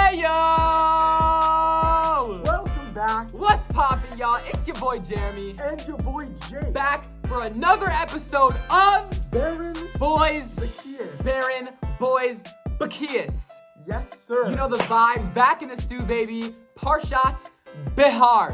Hey yo! Welcome back. What's poppin', y'all? It's your boy Jeremy. And your boy Jay. Back for another episode of Beren Bois, Bekius. Beren, Bois, Bekius. Yes, sir. You know the vibes. Back in the stew, baby. Parshiot Behar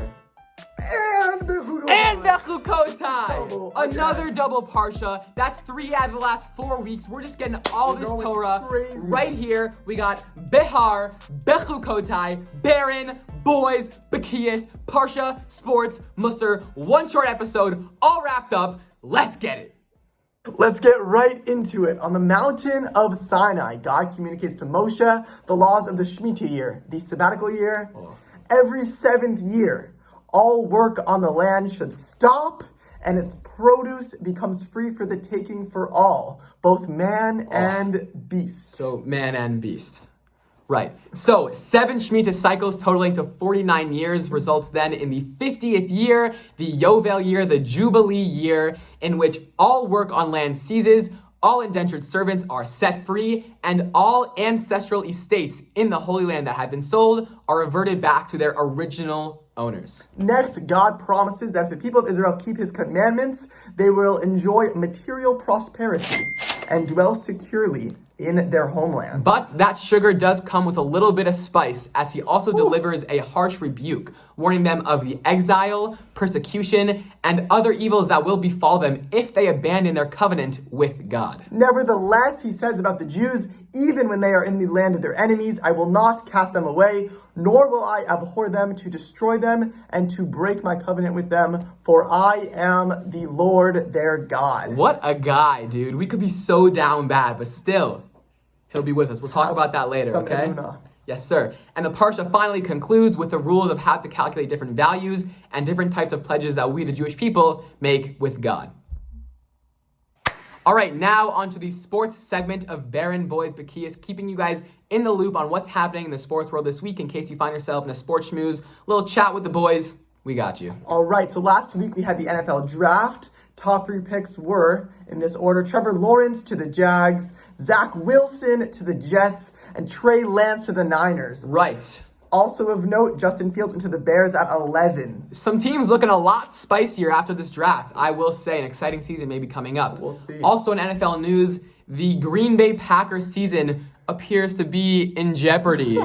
And BeChukotai. and BeChukotai. Double Another again. double Parsha. That's 3 out of the last 4 weeks. We're just getting all We're this going Torah crazy. right here. We got Behar, BeChukotai, Beren, Bois, Bekius, Parsha, Sports, Musar. One short episode, all wrapped up. Let's get it. Let's get right into it. On the mountain of Sinai, God communicates to Moshe the laws of the Shemitah year, the sabbatical year. Every 7th year, all work on the land should stop, and its produce becomes free for the taking for all, both man and beast. So, man and beast. Right. So, 7 Shemitah cycles totaling to 49 years results then in the 50th year, the Yovel year, the Jubilee year, in which all work on land ceases, all indentured servants are set free, and all ancestral estates in the Holy Land that have been sold are reverted back to their original owners. Next, God promises that if the people of Israel keep his commandments, they will enjoy material prosperity and dwell securely in their homeland. But that sugar does come with a little bit of spice, as he also delivers a harsh rebuke, warning them of the exile, persecution, and other evils that will befall them if they abandon their covenant with God. Nevertheless, he says about the Jews, even when they are in the land of their enemies, I will not cast them away, nor will I abhor them to destroy them and to break my covenant with them, for I am the Lord their God. What a guy, dude. We could be so down bad, but still, he'll be with us. We'll talk about that later, Some okay? emunah. Yes, sir. And the Parsha finally concludes with the rules of how to calculate different values and different types of pledges that we, the Jewish people, make with God. All right, now onto the sports segment of Beren, Bois, Bekius, keeping you guys in the loop on what's happening in the sports world this week in case you find yourself in a sports schmooze, little chat with the boys. We got you. All right, so last week we had the NFL draft. Top 3 picks were, in this order, Trevor Lawrence to the Jags, Zach Wilson to the Jets, and Trey Lance to the Niners. Right. Also of note, Justin Fields into the Bears at 11. Some teams looking a lot spicier after this draft. I will say an exciting season may be coming up. We'll see. Also in NFL news, the Green Bay Packers season appears to be in jeopardy.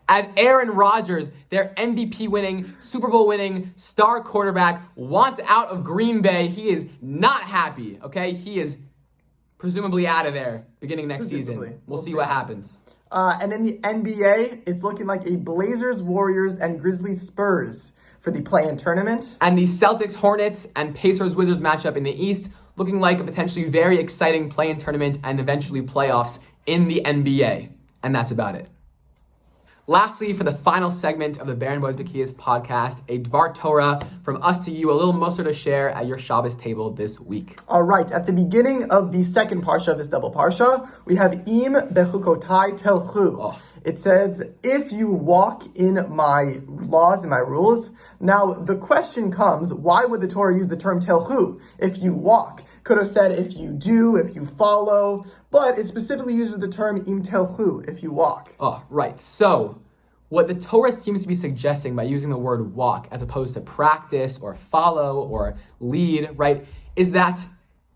As Aaron Rodgers, their MVP winning, Super Bowl winning, star quarterback, wants out of Green Bay. He is not happy, okay? He is presumably out of there beginning next season. We'll see what happens. And in the NBA, it's looking like a Blazers, Warriors, and Grizzlies Spurs for the play-in tournament. And the Celtics, Hornets, and Pacers, Wizards matchup in the East, looking like a potentially very exciting play-in tournament and eventually playoffs in the NBA. And that's about it. Lastly, for the final segment of the Beren Bois Bekius podcast, a Dvar Torah from us to you, a little Musar to share at your Shabbos table this week. All right, at the beginning of the second parsha of this double parsha, we have Im BeChukotai Telchu. Oh. It says, if you walk in my laws and my rules. Now, the question comes, why would the Torah use the term Telchu? If you walk. Could have said if you do, if you follow, but it specifically uses the term Im Telchu, if you walk. Oh, right. So, what the Torah seems to be suggesting by using the word walk as opposed to practice or follow or lead, right, is that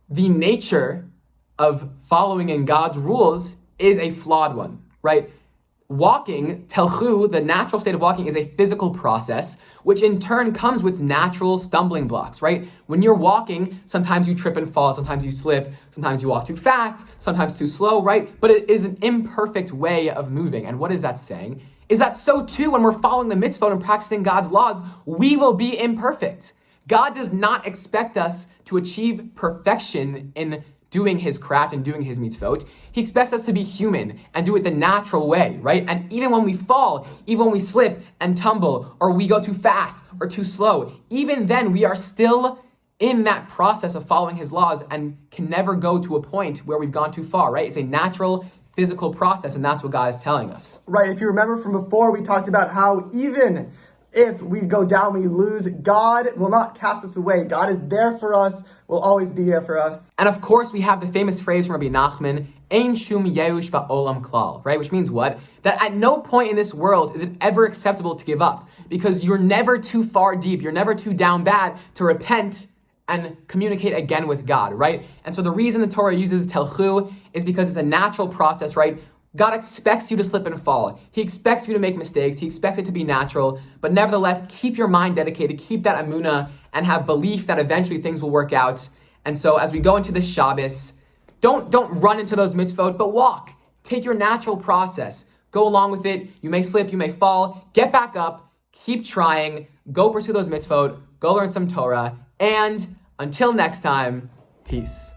the nature of following in God's rules is a flawed one, right? Walking, telchu, the natural state of walking, is a physical process, which in turn comes with natural stumbling blocks, right? When you're walking, sometimes you trip and fall, sometimes you slip, sometimes you walk too fast, sometimes too slow, right? But it is an imperfect way of moving. And what is that saying? Is that so too when we're following the mitzvot and practicing God's laws, we will be imperfect. God does not expect us to achieve perfection in doing his craft and doing his mitzvot. He expects us to be human and do it the natural way, right? And even when we fall, even when we slip and tumble, or we go too fast or too slow, even then we are still in that process of following his laws and can never go to a point where we've gone too far, right? It's a natural physical process, and that's what God is telling us. Right, if you remember from before, we talked about how even if we go down, we lose, God will not cast us away. God is there for us, will always be there for us. And of course, we have the famous phrase from Rabbi Nachman, Ein shum yeush ba'olam klal, right? Which means what? That at no point in this world is it ever acceptable to give up, because you're never too far deep, you're never too down bad to repent and communicate again with God, right? And so the reason the Torah uses telchu is because it's a natural process, right? God expects you to slip and fall. He expects you to make mistakes. He expects it to be natural. But nevertheless, keep your mind dedicated, keep that emunah, and have belief that eventually things will work out. And so as we go into this Shabbos, don't run into those mitzvot, but walk. Take your natural process. Go along with it. You may slip, you may fall. Get back up. Keep trying. Go pursue those mitzvot. Go learn some Torah. And until next time, peace.